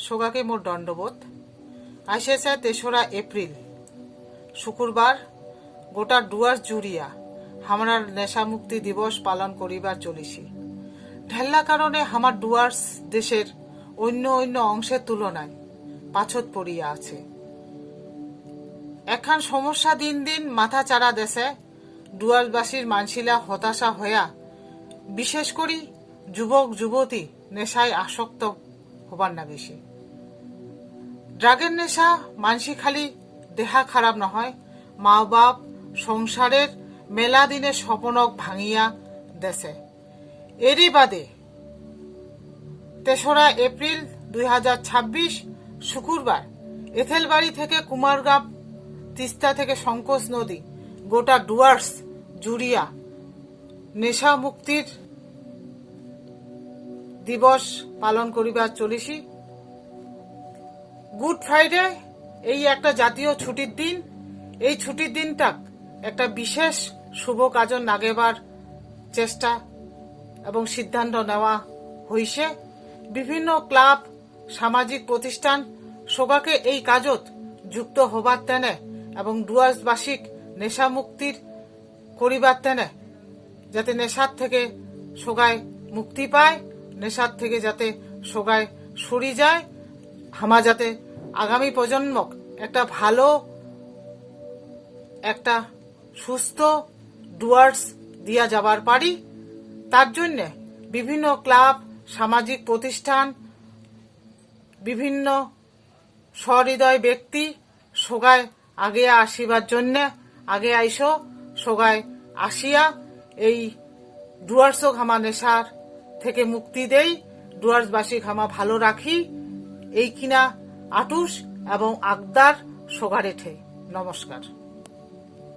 সোগাকে মোর দণ্ডবোধ। আইসেছে ৩রা April শুক্রবার। গোটা ডুয়ার্স জুড়িয়া হামরার নেশামুক্তি দিবস পালন করিবার চলিছি। ঢেল্লা কারণে হামার ডুয়ার্স দেশের অন্য অন্য অংশের তুলনায় পাছত পড়িয়া আছে। এখান সমস্যা দিন দিন মাথা চারা দেশে। ডুয়ার্সবাসীর মানসিলা হতাশা হইয়া বিশেষ করি যুবক যুবতী নেশায় আসক্ত হবার না বেশি। ড্রাগের নেশা মানসি খালি দেহা খারাপ নহয়, মা বাপ সংসারের মেলা দিনে স্বপনক ভাঙিয়া দেশে। এরই বাদে ৩রা এপ্রিল ২০২৬ শুক্রবার এথেলবাড়ি থেকে কুমারগাঁও, তিস্তা থেকে সংকোচ নদী, গোটা ডুয়ার্স জুড়িয়া নেশা মুক্তির দিবস পালন করিবার চলিছি। গুড ফ্রাইডে এই একটা জাতীয় ছুটির দিন। এই ছুটির দিনটা একটা বিশেষ শুভ কাজে নাগেবার চেষ্টা এবং সিদ্ধান্ত নেওয়া হইছে। বিভিন্ন ক্লাব, সামাজিক প্রতিষ্ঠান সোগাকে এই কাজত যুক্ত হবার তেনে এবং ডুয়ার্সবাসীক নেশা মুক্তির করিবার তেনে, যাতে নেশার থেকে সোগায় মুক্তি পায়, নেশার থেকে যাতে সোগায় সরি যায়, হামা যাতে আগামী প্রজন্মক একটা ভালো, একটা সুস্থ ডুয়ার্স দিয়া যাবার পারি। তার জন্যে বিভিন্ন ক্লাব, সামাজিক প্রতিষ্ঠান, বিভিন্ন সহৃদয় ব্যক্তি সোগায় আগে আসিবার জন্যে আগে আইসো। সোগায় আসিয়া এই ডুয়ার্সক হামা নেশার থেকে মুক্তি দেই, ডুয়ার্সবাসীক হামা ভালো রাখি, এই কিনা আটুস এবং আগদার সোগারেঠে। নমস্কার।